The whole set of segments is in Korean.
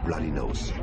bloody nose.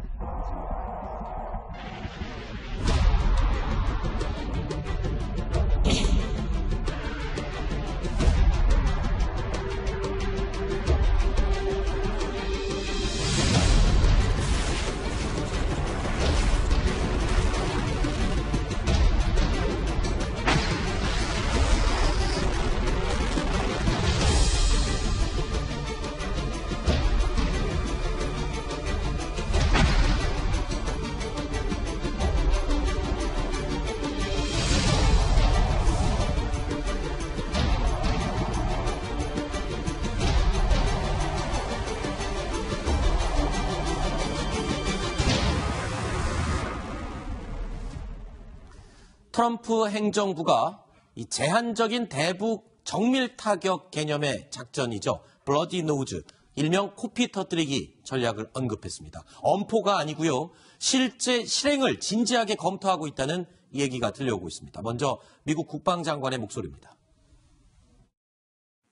트럼프 행정부가 이 제한적인 대북 정밀 타격 개념의 작전이죠. 블러디 노즈, 일명 코피 터뜨리기 전략을 언급했습니다. 엄포가 아니고요. 실제 실행을 진지하게 검토하고 있다는 얘기가 들려오고 있습니다. 먼저 미국 국방장관의 목소리입니다.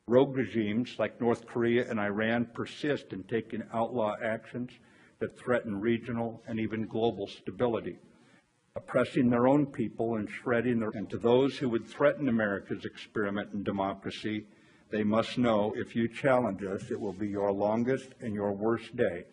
Rogue regimes like North Korea and Iran persist in taking outlaw actions that threaten regional and even global stability, oppressing their own people and shredding their... And to those who would threaten America's experiment in democracy, they must know if you challenge us, it will be your longest and your worst day.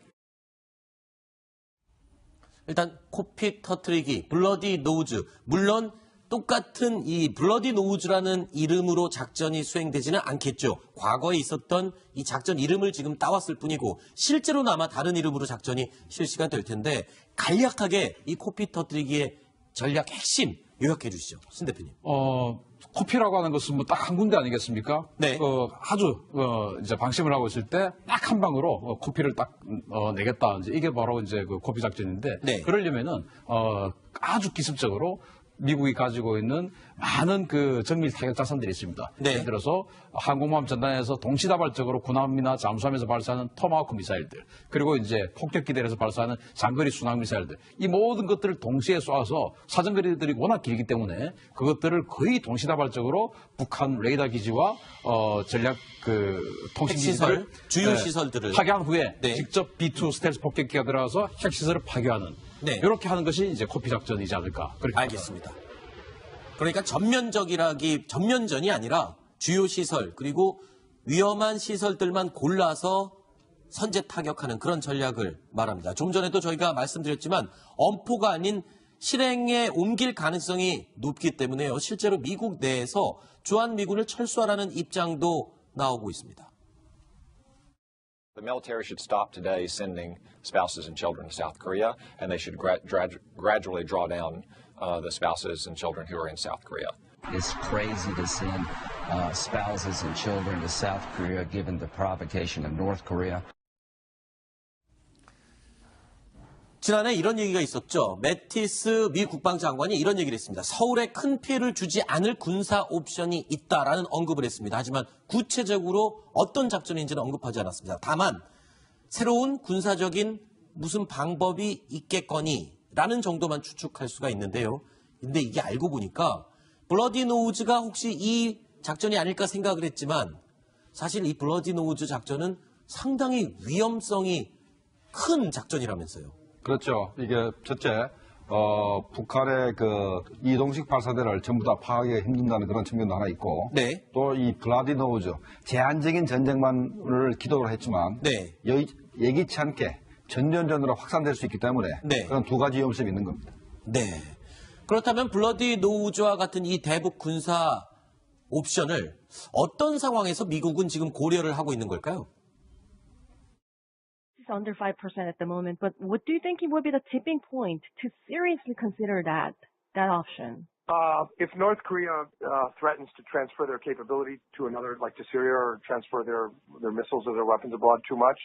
일단 코피 터뜨리기, 블러디 노우즈, 물론 똑같은 이 블러디 노우즈라는 이름으로 작전이 수행되지는 않겠죠. 과거에 있었던 이 작전 이름을 지금 따왔을 뿐이고 실제로는 아마 다른 이름으로 작전이 실시가 될 텐데 간략하게 이 코피 터뜨리기의 전략 핵심 요약해 주시죠. 신 대표님. 코피라고 하는 것은 뭐 딱 한 군데 아니겠습니까? 네. 아주 이제 방심을 하고 있을 때 딱 한 방으로 코피를 딱 내겠다. 이제 이게 바로 이제 그 코피 작전인데 네. 그러려면은 아주 기습적으로 미국이 가지고 있는 많은 그 정밀 타격 자산들이 있습니다. 네. 예를 들어서 항공모함 전단에서 동시다발적으로 군함이나 잠수함에서 발사하는 토마호크 미사일들, 그리고 이제 폭격기들에서 발사하는 장거리 순항 미사일들, 이 모든 것들을 동시에 쏴서 사정거리들이 워낙 길기 때문에 그것들을 거의 동시다발적으로 북한 레이더 기지와 전략 그 통신기지들, 주요 시설들을 파괴한 후에 네. 직접 B-2 스텔스 폭격기가 들어가서 핵시설을 파괴하는. 네. 이렇게 하는 것이 이제 코피 작전이지 않을까. 그렇게 알겠습니다. 그러니까 전면전이 아니라 주요 시설 그리고 위험한 시설들만 골라서 선제 타격하는 그런 전략을 말합니다. 좀 전에도 저희가 말씀드렸지만 엄포가 아닌 실행에 옮길 가능성이 높기 때문에요. 실제로 미국 내에서 주한미군을 철수하라는 입장도 나오고 있습니다. The military should stop today sending spouses and children to South Korea, and they should gradually draw down the spouses and children who are in South Korea. It's crazy to send spouses and children to South Korea given the provocation of North Korea. 지난해 이런 얘기가 있었죠. 매티스 미 국방장관이 이런 얘기를 했습니다. 서울에 큰 피해를 주지 않을 군사 옵션이 있다라는 언급을 했습니다. 하지만 구체적으로 어떤 작전인지는 언급하지 않았습니다. 다만 새로운 군사적인 무슨 방법이 있겠거니라는 정도만 추측할 수가 있는데요. 근데 이게 알고 보니까 블러디 노우즈가 혹시 이 작전이 아닐까 생각을 했지만 사실 이 블러디 노우즈 작전은 상당히 위험성이 큰 작전이라면서요. 그렇죠. 이게 첫째, 북한의 그 이동식 발사대를 전부 다 파악하기가 힘든다는 그런 측면도 하나 있고, 네. 또 이 블러디 노우즈, 제한적인 전쟁만을 기도를 했지만, 네. 예기치 않게 전전전으로 확산될 수 있기 때문에 네. 그런 두 가지 위험성이 있는 겁니다. 네. 그렇다면 블러디 노우즈와 같은 이 대북 군사 옵션을 어떤 상황에서 미국은 지금 고려를 하고 있는 걸까요? It's under 5% at the moment, but what do you think would be the tipping point to seriously consider that option? If North Korea threatens to transfer their capability to another, like to Syria, or transfer their missiles or their weapons abroad too much,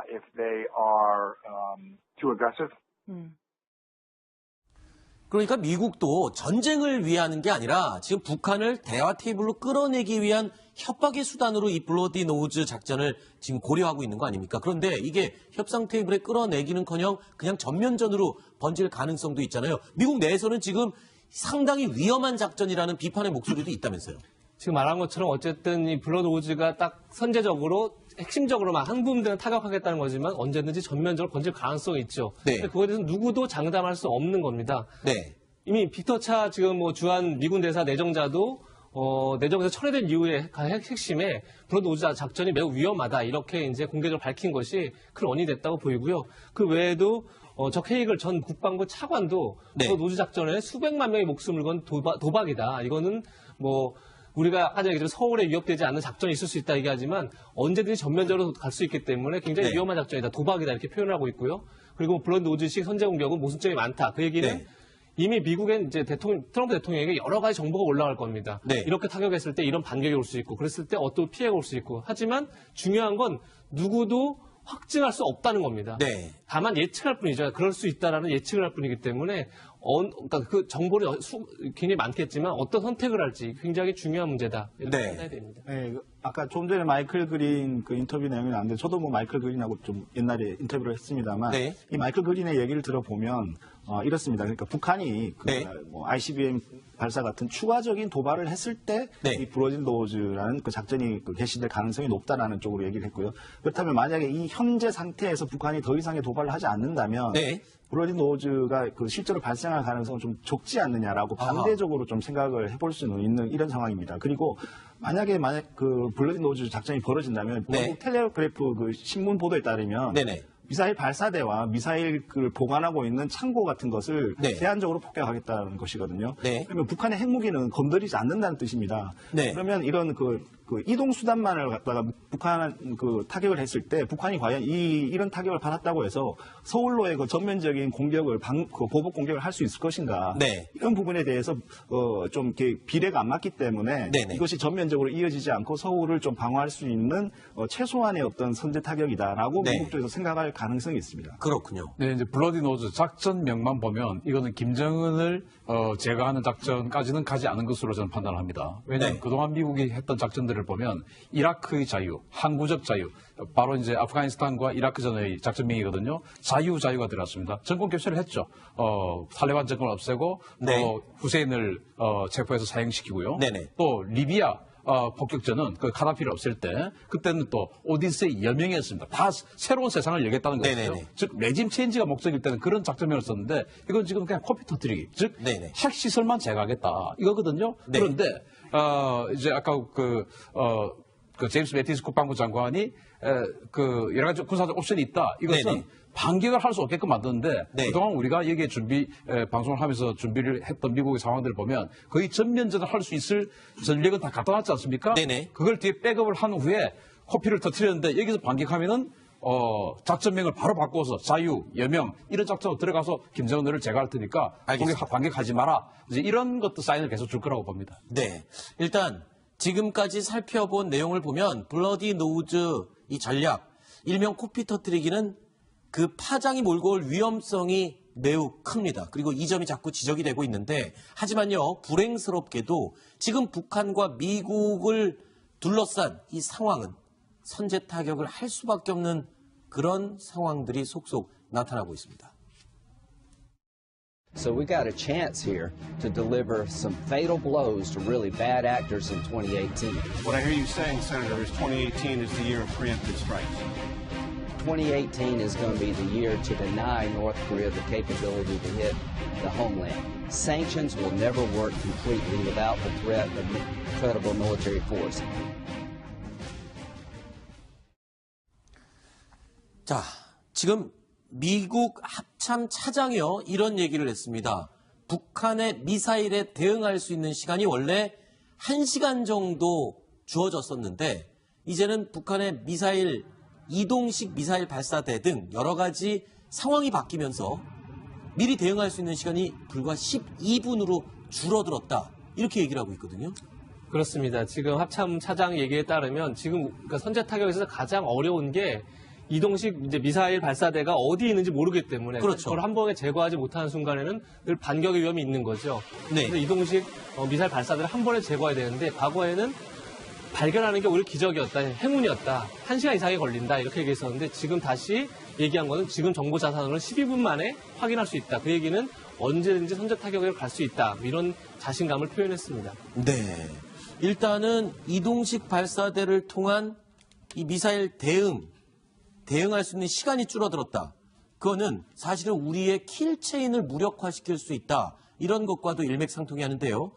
if they are too aggressive. 그러니까 미국도 전쟁을 위하는 게 아니라 지금 북한을 대화 테이블로 끌어내기 위한 협박의 수단으로 이 블러디 노우즈 작전을 지금 고려하고 있는 거 아닙니까? 그런데 이게 협상 테이블에 끌어내기는커녕 그냥 전면전으로 번질 가능성도 있잖아요. 미국 내에서는 지금 상당히 위험한 작전이라는 비판의 목소리도 있다면서요. 지금 말한 것처럼 어쨌든 이 블러디 노우즈가 딱 선제적으로 핵심적으로만 한 부분들은 타격하겠다는 거지만 언제든지 전면적으로 건질 가능성이 있죠. 네. 근데 그거에 대해서 누구도 장담할 수 없는 겁니다. 네. 이미 빅터 차 지금 뭐 주한 미군 대사 내정자도 내정에서 철회된 이후의 핵심에 블러드 노즈 작전이 매우 위험하다 이렇게 이제 공개적으로 밝힌 것이 큰 원인이 됐다고 보이고요. 그 외에도 적 헤이글 전 국방부 차관도 네. 블러드 노즈 작전에 수백만 명의 목숨을 건 도박이다. 이거는 뭐 우리가 아까 얘기했지만 서울에 위협되지 않는 작전이 있을 수 있다 얘기하지만 언제든지 전면적으로 갈 수 있기 때문에 굉장히 네. 위험한 작전이다. 도박이다 이렇게 표현을 하고 있고요. 그리고 블러드 노즈식 선제 공격은 모순점이 많다. 그 얘기는 네. 이미 미국엔 이제 트럼프 대통령에게 여러 가지 정보가 올라갈 겁니다. 네. 이렇게 타격했을 때 이런 반격이 올 수 있고, 그랬을 때 어떤 피해가 올 수 있고. 하지만 중요한 건 누구도 확증할 수 없다는 겁니다. 네. 다만 예측할 뿐이죠. 그럴 수 있다라는 예측을 할 뿐이기 때문에 그러니까 그 정보는 굉장히 많겠지만 어떤 선택을 할지 굉장히 중요한 문제다. 이렇게 네. 생각해야 됩니다. 네, 아까 좀 전에 마이클 그린 그 인터뷰 내용이 나왔는데 저도 뭐 마이클 그린하고 좀 옛날에 인터뷰를 했습니다만 네. 이 마이클 그린의 얘기를 들어보면 이렇습니다. 그러니까 북한이 네. 뭐 ICBM 발사 같은 추가적인 도발을 했을 때 이 네. 브로진 노즈라는 그 작전이 개시될 가능성이 높다라는 쪽으로 얘기를 했고요. 그렇다면 만약에 이 현재 상태에서 북한이 더 이상의 도발을 하지 않는다면 네. 브로진 노즈가 그 실제로 발생할 가능성은 좀 적지 않느냐라고 반대적으로 좀 생각을 해볼 수는 있는 이런 상황입니다. 그리고 만약 그 블러디 노즈 작전이 벌어진다면 네. 미국 텔레그래프 그 신문 보도에 따르면 네네. 미사일 발사대와 미사일을 보관하고 있는 창고 같은 것을 네. 제한적으로 폭격하겠다는 것이거든요. 네. 그러면 북한의 핵무기는 건드리지 않는다는 뜻입니다. 네. 그러면 이런 그 이동 수단만을 갖다가 북한 그 타격을 했을 때 북한이 과연 이런 타격을 받았다고 해서 서울로의 그 전면적인 공격을 그 보복 공격을 할 수 있을 것인가? 네. 이런 부분에 대해서 좀 이렇게 비례가 안 맞기 때문에 네네. 이것이 전면적으로 이어지지 않고 서울을 좀 방어할 수 있는 최소한의 어떤 선제 타격이다라고 네. 미국 쪽에서 생각할 가능성이 있습니다. 그렇군요. 네, 이제 블러디 노즈 작전명만 보면 이거는 김정은을 제거하는 작전까지는 가지 않은 것으로 저는 판단을 합니다. 왜냐하면 네. 그동안 미국이 했던 작전들을 보면 이라크의 자유, 항구적 자유, 바로 이제 아프가니스탄과 이라크 전의 작전명이거든요. 자유가 들어갔습니다. 정권 교체를 했죠. 탈레반 정권을 없애고 네. 후세인을 체포해서 사형시키고요. 네네. 또 리비아 폭격전은 그 카다피를 없앨 때 그때는 또 오디세이 여명이었습니다. 다 새로운 세상을 열겠다는 거죠. 네네네. 즉 레짐 체인지가 목적일 때는 그런 작전명을 썼는데 이건 지금 그냥 코피 터뜨리기. 즉 네네. 핵시설만 제거하겠다 이거거든요. 네. 그런데 이제 아까 그 제임스 매티스 국방부 장관이 그 여러 가지 군사적 옵션이 있다. 이것은 네네. 반격을 할 수 없게끔 만드는데 네. 그동안 우리가 여기에 방송을 하면서 준비를 했던 미국의 상황들을 보면 거의 전면전을 할 수 있을 전력은 다 갖다 놨지 않습니까? 네네. 그걸 뒤에 백업을 한 후에 코피를 터뜨렸는데 여기서 반격하면은 작전명을 바로 바꿔서 자유, 여명 이런 작전으로 들어가서 김정은을 제거할 테니까 알겠습니다. 반격하지 마라. 이제 이런 것도 사인을 계속 줄 거라고 봅니다. 네. 일단 지금까지 살펴본 내용을 보면 블러디 노즈 이 전략, 일명 코피 터뜨리기는 그 파장이 몰고 올 위험성이 매우 큽니다. 그리고 이 점이 자꾸 지적이 되고 있는데 하지만요. 불행스럽게도 지금 북한과 미국을 둘러싼 이 상황은 선제 타격을 할 수밖에 없는 그런 상황들이 속속 나타나고 있습니다. So we got a chance here to deliver some fatal blows to really bad actors in 2018. What I hear you saying, Senator, is 2018 is the year of preemptive strikes. 2018 is going to be the year to deny North Korea the capability to hit the homeland. Sanctions will never work completely without the threat of credible military force. 자, 지금 미국 합참 차장이요 이런 얘기를 했습니다. 북한의 미사일에 대응할 수 있는 시간이 원래 1시간 정도 주어졌었는데 이제는 북한의 미사일 이동식 미사일 발사대 등 여러 가지 상황이 바뀌면서 미리 대응할 수 있는 시간이 불과 12분으로 줄어들었다. 이렇게 얘기를 하고 있거든요. 그렇습니다. 지금 합참 차장 얘기에 따르면 지금 그러니까 선제 타격에서 가장 어려운 게 이동식 이제 미사일 발사대가 어디 있는지 모르기 때문에 그렇죠. 그걸 한 번에 제거하지 못하는 순간에는 늘 반격의 위험이 있는 거죠. 네. 그래서 이동식 미사일 발사대를 한 번에 제거해야 되는데 과거에는 발견하는 게 오히려 기적이었다, 행운이었다, 1시간 이상이 걸린다 이렇게 얘기했었는데 지금 다시 얘기한 거는 지금 정보 자산으로 12분 만에 확인할 수 있다. 그 얘기는 언제든지 선제 타격을 갈 수 있다. 이런 자신감을 표현했습니다. 네. 일단은 이동식 발사대를 통한 이 미사일 대응할 수 있는 시간이 줄어들었다. 그거는 사실은 우리의 킬체인을 무력화시킬 수 있다. 이런 것과도 일맥상통이 하는데요.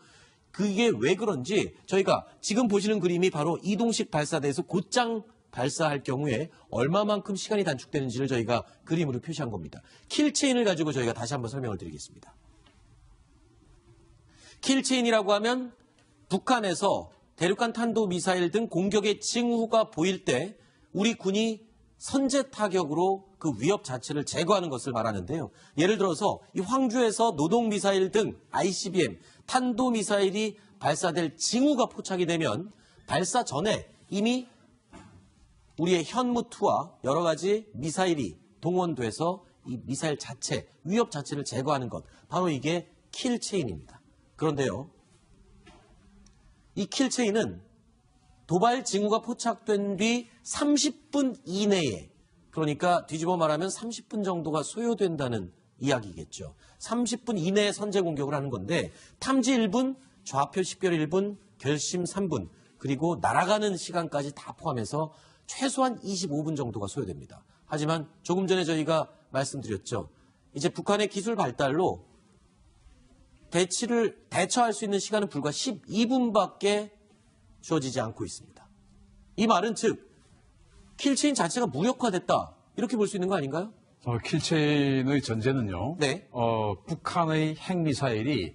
그게 왜 그런지 저희가 지금 보시는 그림이 바로 이동식 발사대에서 곧장 발사할 경우에 얼마만큼 시간이 단축되는지를 저희가 그림으로 표시한 겁니다. 킬체인을 가지고 저희가 다시 한번 설명을 드리겠습니다. 킬체인이라고 하면 북한에서 대륙간 탄도미사일 등 공격의 징후가 보일 때 우리 군이 선제 타격으로 그 위협 자체를 제거하는 것을 말하는데요. 예를 들어서 이 황주에서 노동미사일 등 ICBM, 탄도미사일이 발사될 징후가 포착이 되면 발사 전에 이미 우리의 현무2와 여러 가지 미사일이 동원돼서 이 미사일 자체, 위협 자체를 제거하는 것. 바로 이게 킬체인입니다. 그런데요. 이 킬체인은 도발 징후가 포착된 뒤 30분 이내에, 그러니까 뒤집어 말하면 30분 정도가 소요된다는 이야기겠죠. 30분 이내에 선제 공격을 하는 건데 탐지 1분, 좌표 식별 1분, 결심 3분, 그리고 날아가는 시간까지 다 포함해서 최소한 25분 정도가 소요됩니다. 하지만 조금 전에 저희가 말씀드렸죠. 이제 북한의 기술 발달로 대처할 수 있는 시간은 불과 12분밖에 주어지지 않고 있습니다. 이 말은 즉 킬체인 자체가 무력화됐다 이렇게 볼 수 있는 거 아닌가요? 킬체인의 전제는요. 네. 북한의 핵미사일이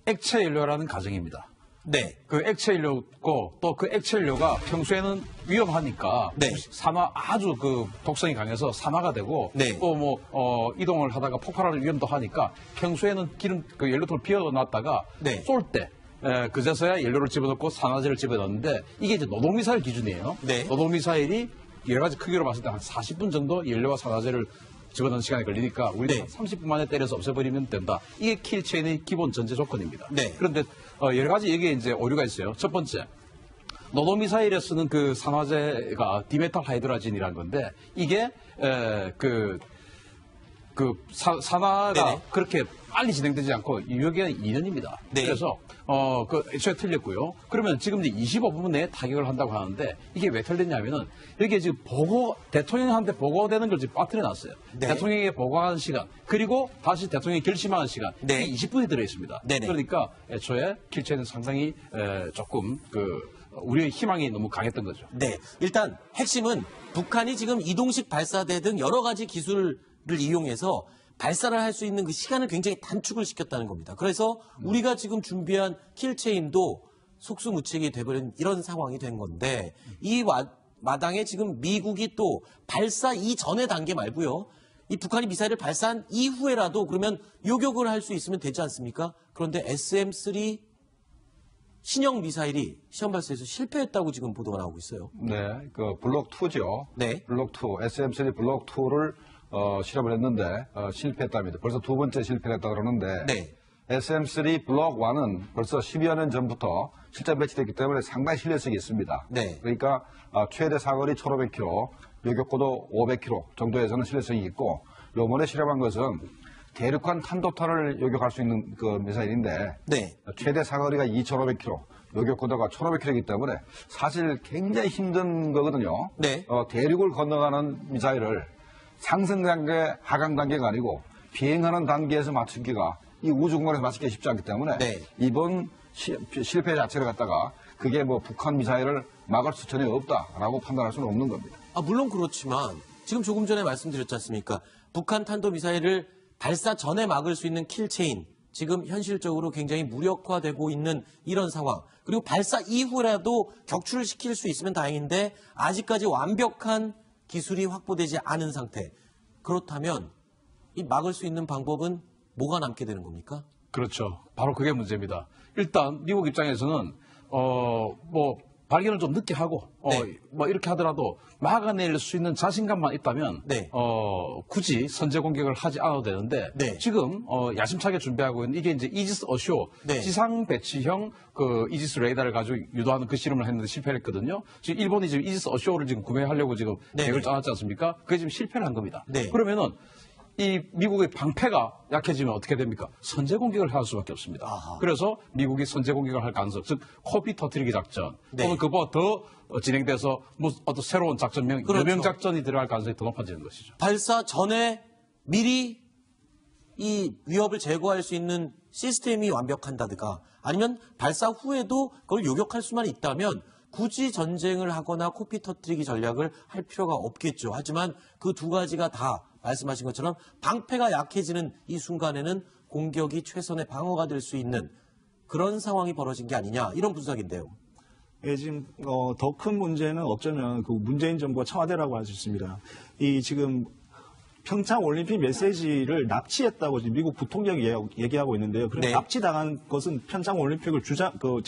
액체 연료라는 가정입니다. 네. 그 액체 연료고 또 그 액체 연료가 평소에는 위험하니까 네. 아주 그 독성이 강해서 산화가 되고 네. 또 이동을 하다가 폭발하는 위험도 하니까 평소에는 기름 그 연료통을 비워놨다가 네. 쏠 때 그제서야 연료를 집어넣고 산화제를 집어넣는데 이게 이제 노동미사일 기준이에요. 네. 노동미사일이 여러 가지 크기로 봤을 때 한 40분 정도 연료와 산화제를 집어넣는 시간이 걸리니까 우리가 네. 30분 만에 때려서 없애버리면 된다. 이게 킬체인의 기본 전제 조건입니다. 네. 그런데 여러 가지 여기에 이제 오류가 있어요. 첫 번째, 노동미사일에 쓰는 그 산화제가 디메탈 하이드라진이라는 건데 이게 산화가 네네. 그렇게 빨리 진행되지 않고 유효기간이 2년입니다. 네. 그래서 애초에 틀렸고요. 그러면 지금 이제 25분 내에 타격을 한다고 하는데 이게 왜 틀렸냐면은 여기에 지금 대통령한테 보고되는 걸 지금 빠뜨려 놨어요. 네. 대통령에게 보고하는 시간 그리고 다시 대통령이 결심하는 시간 네. 이게 20분이 들어 있습니다. 네네. 그러니까 애초에 킬체는 상당히 조금 우리의 희망이 너무 강했던 거죠. 네. 일단 핵심은 북한이 지금 이동식 발사대 등 여러 가지 기술을 이용해서 발사를 할 수 있는 그 시간을 굉장히 단축을 시켰다는 겁니다. 그래서 우리가 지금 준비한 킬체인도 속수무책이 돼버린 이런 상황이 된 건데 이 마당에 지금 미국이 또 발사 이전의 단계 말고요. 이 북한이 미사일을 발사한 이후에라도 그러면 요격을 할 수 있으면 되지 않습니까? 그런데 SM-3 신형 미사일이 시험 발사에서 실패했다고 지금 보도가 나오고 있어요. 네, 그 블록 2죠. 네. 블록 2, SM-3 블록 2를 실험을 했는데 실패했답니다. 벌써 두 번째 실패를 했다 그러는데 네. SM-3 블록 1은 벌써 10여 년 전부터 실전 배치됐기 때문에 상당히 신뢰성이 있습니다. 네. 그러니까 최대 사거리 1,500km, 요격고도 500km 정도에서는 신뢰성이 있고 요번에 실험한 것은 대륙간 탄도탄을 요격할 수 있는 그 미사일인데 네. 최대 사거리가 2,500km, 요격고도가 1,500km이기 때문에 사실 굉장히 힘든 거거든요. 네. 대륙을 건너가는 미사일을 상승 단계, 하강 단계가 아니고 비행하는 단계에서 맞추기가 이 우주 공간에서 맞추기가 쉽지 않기 때문에 네. 이번 실패 자체를 갖다가 그게 북한 미사일을 막을 수 전혀 없다라고 판단할 수는 없는 겁니다. 물론 그렇지만 지금 조금 전에 말씀드렸지 않습니까? 북한 탄도미사일을 발사 전에 막을 수 있는 킬체인, 지금 현실적으로 굉장히 무력화되고 있는 이런 상황. 그리고 발사 이후라도 격추를 시킬 수 있으면 다행인데 아직까지 완벽한 기술이 확보되지 않은 상태. 그렇다면 이 막을 수 있는 방법은 뭐가 남게 되는 겁니까? 그렇죠. 바로 그게 문제입니다. 일단 미국 입장에서는 발견을 좀 늦게 하고 네. 이렇게 하더라도 막아낼 수 있는 자신감만 있다면 네. 굳이 선제 공격을 하지 않아도 되는데 네. 지금 야심차게 준비하고 있는 이게 이제 이지스 어쇼 네. 지상 배치형 그 이지스 레이더를 가지고 유도하는 그 실험을 했는데 실패를 했거든요. 지금 일본이 지금 이지스 어쇼를 지금 구매하려고 지금 네. 계획을 짜놨지 않습니까? 그게 지금 실패를 한 겁니다. 네. 그러면은 이 미국의 방패가 약해지면 어떻게 됩니까? 선제 공격을 할 수밖에 없습니다. 그래서 미국이 선제 공격을 할 가능성, 즉 코피 터뜨리기 작전, 네. 또는 그보다 더 진행돼서 뭐 어떤 새로운 작전명, 그렇죠. 여명 작전이 들어갈 가능성이 더 높아지는 것이죠. 발사 전에 미리 이 위협을 제거할 수 있는 시스템이 완벽한다든가 아니면 발사 후에도 그걸 요격할 수만 있다면 굳이 전쟁을 하거나 코피 터뜨리기 전략을 할 필요가 없겠죠. 하지만 그 두 가지가 다 말씀하신 것처럼 방패가 약해지는 이 순간에는 공격이 최선의 방어가 될 수 있는 그런 상황이 벌어진 게 아니냐 이런 분석인데요. 예, 지금 더 큰 문제는 어쩌면 그 문재인 정부와 청와대라고 할 수 있습니다. 이 지금 평창 올림픽 메시지를 납치했다고 지금 미국 부통령이 얘기하고 있는데요. 그런데 네. 납치당한 것은 평창 올림픽을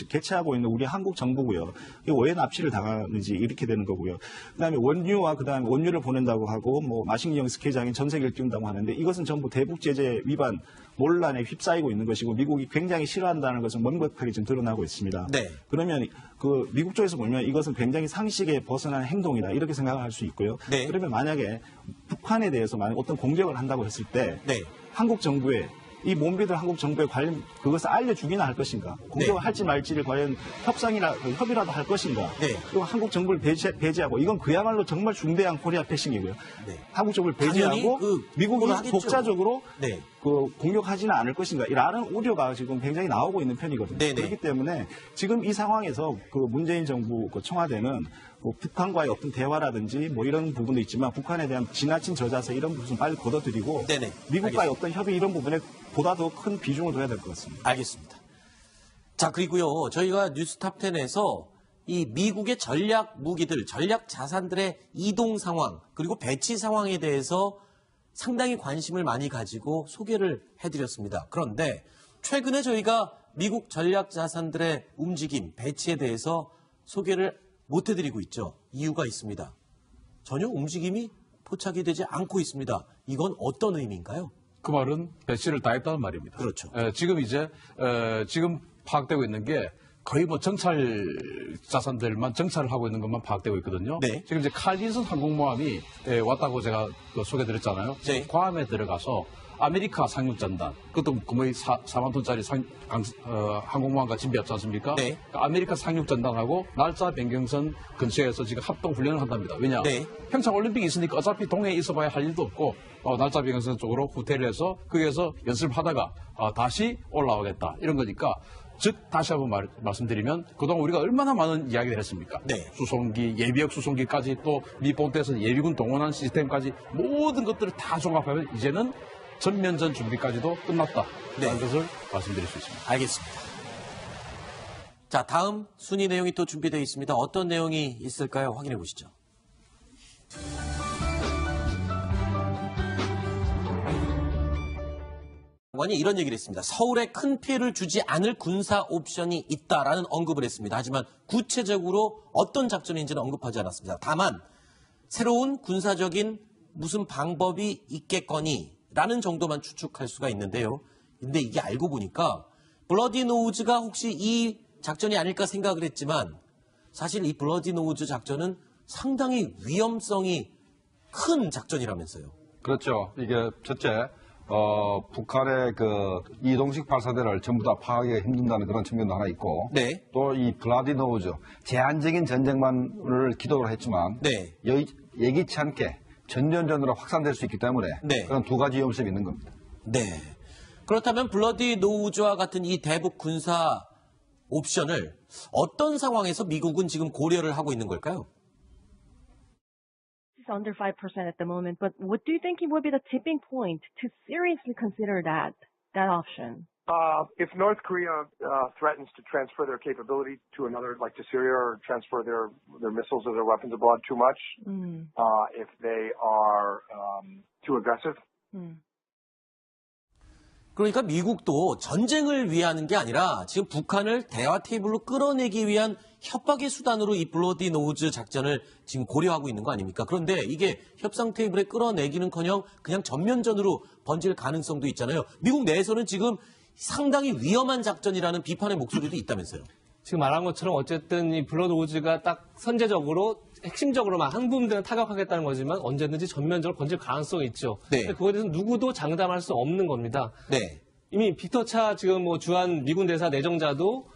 개최하고 있는 우리 한국 정부고요. 이게 왜 납치를 당하는지 이렇게 되는 거고요. 그다음에 그다음에 원유를 보낸다고 하고 뭐 마식령 스키장에 전세기를 띄운다고 하는데 이것은 전부 대북 제재 위반 논란에 휩싸이고 있는 것이고 미국이 굉장히 싫어한다는 것은 명백하게 지금 드러나고 있습니다. 네. 그러면 그 미국 쪽에서 보면 이것은 굉장히 상식에 벗어난 행동이다 이렇게 생각할 수 있고요. 네. 그러면 만약에 북한에 대해서 만약 어떤 공격을 한다고 했을 때 네. 한국 정부에 이 몸비들 한국 정부에 관련 그것을 알려주기나 할 것인가 공격을 네. 할지 말지를 과연 협의라도 할 것인가 네. 그리고 한국 정부를 배제하고 이건 그야말로 정말 중대한 코리아 패싱이고요. 네. 한국 정부를 당연히 배제하고 미국이 그걸 하겠죠. 독자적으로 네. 그 공격하지는 않을 것인가 라는 우려가 지금 굉장히 나오고 있는 편이거든요. 네네. 그렇기 때문에 지금 이 상황에서 그 문재인 정부 그 청와대는 뭐 북한과의 어떤 대화라든지 뭐 이런 부분도 있지만 북한에 대한 지나친 저자세 이런 부분 빨리 걷어들이고 네네. 미국과의 어떤 협의 이런 부분에 보다 더 큰 비중을 둬야 될 것 같습니다. 알겠습니다. 자, 그리고요. 저희가 뉴스탑10에서 이 미국의 전략 무기들, 전략 자산들의 이동 상황, 그리고 배치 상황에 대해서 상당히 관심을 많이 가지고 소개를 해드렸습니다. 그런데 최근에 저희가 미국 전략 자산들의 움직임, 배치에 대해서 소개를 못 해드리고 있죠. 이유가 있습니다. 전혀 움직임이 포착이 되지 않고 있습니다. 이건 어떤 의미인가요? 그 말은 배치를 다 했다는 말입니다. 그렇죠. 지금 지금 파악되고 있는 게 거의 뭐 정찰 자산들만 정찰을 하고 있는 것만 파악되고 있거든요. 네. 지금 이제 칼린슨 항공모함이 왔다고 제가 소개드렸잖아요. 네. 괌에 들어가서 아메리카 상륙전단, 그것도 거의 4만 톤짜리 항공모함과 진비했지 않습니까? 네. 아메리카 상륙전단하고 날짜 변경선 근처에서 지금 합동 훈련을 한답니다. 왜냐? 네. 평창 올림픽이 있으니까 어차피 동해에 있어봐야 할 일도 없고 날짜 변경선 쪽으로 후퇴를 해서 거기에서 연습하다가 다시 올라오겠다 이런 거니까. 즉 다시 한번 말씀드리면 그동안 우리가 얼마나 많은 이야기를 했습니까? 네. 수송기, 예비역 수송기까지 또 미 본토에서 예비군 동원한 시스템까지 모든 것들을 다 종합하면 이제는 전면전 준비까지도 끝났다라는 네. 것을 말씀드릴 수 있습니다. 알겠습니다. 자, 다음 순위 내용이 또 준비되어 있습니다. 어떤 내용이 있을까요? 확인해 보시죠. 장관이 이런 얘기를 했습니다. 서울에 큰 피해를 주지 않을 군사 옵션이 있다라는 언급을 했습니다. 하지만 구체적으로 어떤 작전인지는 언급하지 않았습니다. 다만 새로운 군사적인 무슨 방법이 있겠거니라는 정도만 추측할 수가 있는데요. 근데 이게 알고 보니까 블러디 노우즈가 혹시 이 작전이 아닐까 생각을 했지만 사실 이 블러디 노우즈 작전은 상당히 위험성이 큰 작전이라면서요. 그렇죠. 이게 첫째, 북한의 그 이동식 발사대를 전부 다 파악하기가 힘든다는 그런 측면도 하나 있고, 네. 또 이 블라디 노우즈 제한적인 전쟁만을 기도를 했지만, 네. 예기치 않게 전전전으로 확산될 수 있기 때문에 네. 그런 두 가지 위험성이 있는 겁니다. 네. 그렇다면 블러디 노우즈와 같은 이 대북 군사 옵션을 어떤 상황에서 미국은 지금 고려를 하고 있는 걸까요? It's under 5% at the moment, but what do you think it would be the tipping point to seriously consider that option? If North Korea threatens to transfer their capability to another, like to Syria, or transfer their missiles or their weapons abroad too much, if they are too aggressive. 그러니까 미국도 전쟁을 위하는 게 아니라 지금 북한을 대화 테이블로 끌어내기 위한 협박의 수단으로 이 블러디 노우즈 작전을 지금 고려하고 있는 거 아닙니까? 그런데 이게 협상 테이블에 끌어내기는커녕 그냥 전면전으로 번질 가능성도 있잖아요. 미국 내에서는 지금 상당히 위험한 작전이라는 비판의 목소리도 있다면서요. 지금 말한 것처럼 어쨌든 이 블러드 노우즈가 딱 선제적으로 핵심적으로만 한 부분들은 타격하겠다는 거지만 언제든지 전면적으로 건질 가능성이 있죠. 네. 근데 그거에 대해서 누구도 장담할 수 없는 겁니다. 네. 이미 빅터 차 지금 뭐 주한 미군 대사 내정자도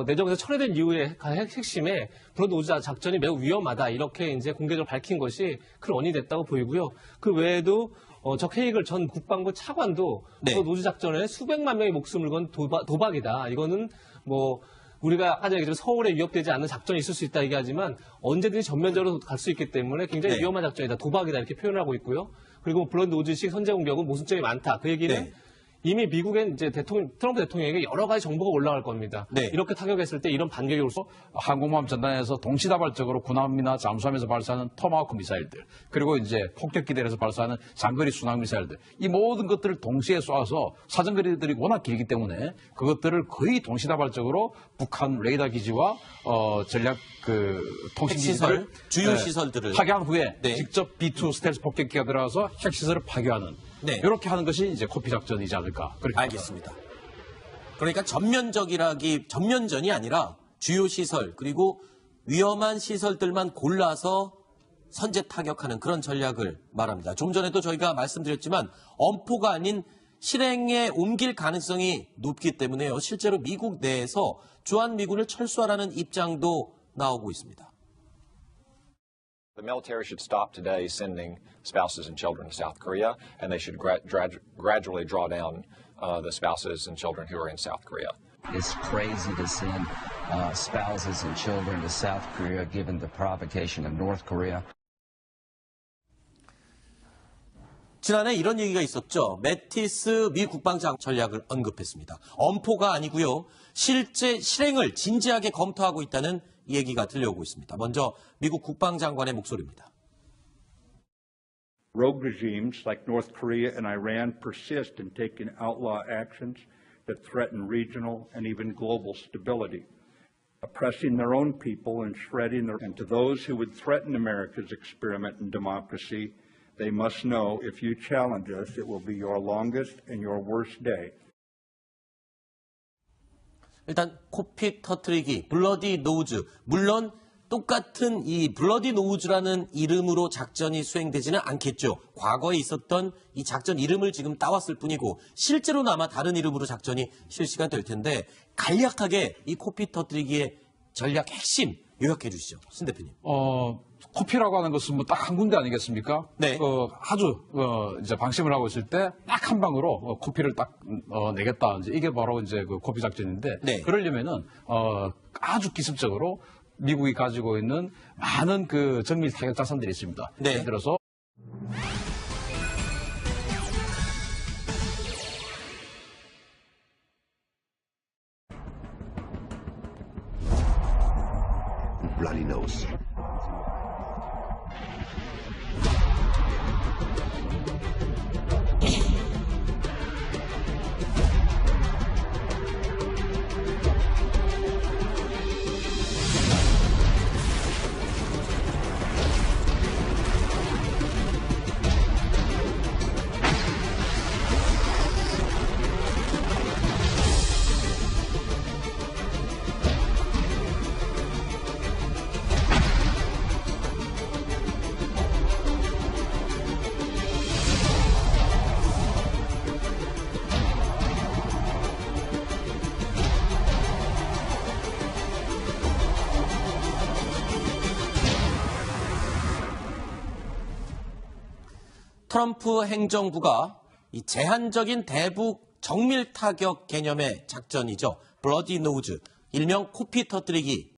내정에서 철회된 이후의 핵심에 블러드 노즈 작전이 매우 위험하다 이렇게 이제 공개적으로 밝힌 것이 큰 원인이 됐다고 보이고요. 그 외에도 적 헤이글 전 국방부 차관도 네. 블러드 노즈 작전에 수백만 명의 목숨을 건 도박이다. 이거는 뭐 우리가 아까 전에 얘기했지만 서울에 위협되지 않는 작전이 있을 수 있다 얘기하지만 언제든지 전면적으로 갈 수 있기 때문에 굉장히 네. 위험한 작전이다. 도박이다 이렇게 표현을 하고 있고요. 그리고 블러드 노즈식 선제 공격은 모순점이 많다. 그 얘기는 네. 이미 미국엔 이제 트럼프 대통령에게 여러 가지 정보가 올라갈 겁니다. 네. 이렇게 타격했을 때 이런 반격이 올 수. 항공모함 전단에서 동시다발적으로 군함이나 잠수함에서 발사하는 토마호크 미사일들, 그리고 이제 폭격기들에서 발사하는 장거리 순항 미사일들, 이 모든 것들을 동시에 쏴서 사정거리들이 워낙 길기 때문에 그것들을 거의 동시다발적으로 북한 레이더 기지와 전략 그 통신기지들, 핵시설, 주요 시설들을 파괴한 후에 네. 직접 B2 스텔스 폭격기가 들어가서 핵시설을 파괴하는 네. 이렇게 하는 것이 이제 코피 작전이지 않을까. 그렇게 알겠습니다. 그러니까 전면전이 아니라 주요 시설 그리고 위험한 시설들만 골라서 선제 타격하는 그런 전략을 말합니다. 좀 전에도 저희가 말씀드렸지만 엄포가 아닌 실행에 옮길 가능성이 높기 때문에요. 실제로 미국 내에서 주한미군을 철수하라는 입장도 나오고 있습니다. The military should stop today sending spouses and children to South Korea, and they should gradually draw down the spouses and children who are in South Korea. It's crazy to send spouses and children to South Korea given the provocation of North Korea. 지난해 이런 얘기가 있었죠. 매티스 미 국방장 전략을 언급했습니다. 엄포가 아니고요. 실제 실행을 진지하게 검토하고 있다는 얘기가 들려오고 있습니다. 먼저 미국 국방장관의 목소리입니다. Rogue regimes like North Korea and Iran persist in taking outlaw actions that threaten regional and even global stability, oppressing their own people and shredding their. And to those who would threaten America's experiment in democracy, they must know if you challenge us, it will be your longest and your worst day. 일단 코피 터트리기, 블러디 노우즈. 물론 똑같은 이 블러디 노우즈라는 이름으로 작전이 수행되지는 않겠죠. 과거에 있었던 이 작전 이름을 지금 따왔을 뿐이고 실제로는 아마 다른 이름으로 작전이 실시가 될 텐데 간략하게 이 코피 터트리기의 전략 핵심 요약해 주시죠. 신 대표님. 코피라고 하는 것은 뭐 딱 한 군데 아니겠습니까? 네. 아주 이제 방심을 하고 있을 때 딱 한 방으로 코피를 딱 내겠다. 이제 이게 바로 이제 그 코피 작전인데 네. 그러려면은 아주 기습적으로 미국이 가지고 있는 많은 그 정밀 타격 자산들이 있습니다. 네. 예를 들어서 bloody nose. 트럼프 행정부가 이 제한적인 대북 정밀 타격 개념의 작전이죠. 블러디 노우즈, 일명 코피 터뜨리기